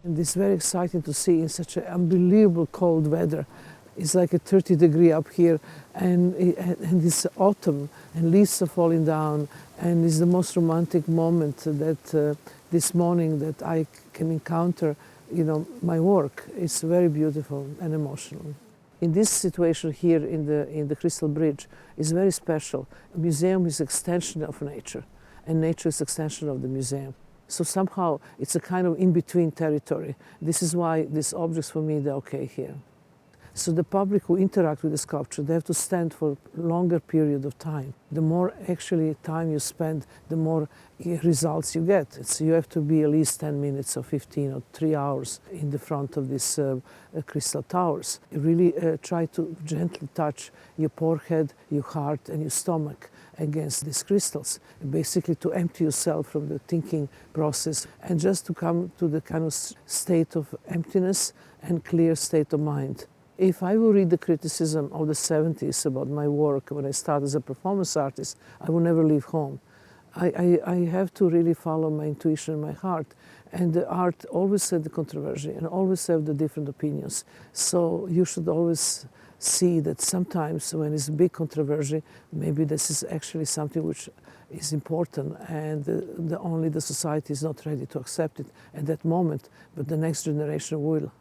And it's very exciting to see in such an unbelievable cold weather. It's like a 30-degree up here, and it's autumn, and leaves are falling down, and it's the most romantic moment that this morning that I can encounter, my work. It's very beautiful and emotional. In this situation here in the Crystal Bridge is very special. A museum is an extension of nature, and nature is an extension of the museum. So somehow it's a kind of in-between territory. This is why these objects for me, they're okay here. So the public who interact with the sculpture, they have to stand for a longer period of time. The more actually time you spend, the more results you get. So you have to be at least 10 minutes or 15 or 3 hours in the front of these crystal towers. You really try to gently touch your forehead, your heart and your stomach against these crystals, basically to empty yourself from the thinking process and just to come to the kind of state of emptiness and clear state of mind. If I will read the criticism of the 70s about my work when I started as a performance artist, I will never leave home. I have to really follow my intuition and my heart. And the art always had the controversy and always have the different opinions. So you should always see that sometimes when it's a big controversy, maybe this is actually something which is important and only the society is not ready to accept it at that moment, but the next generation will.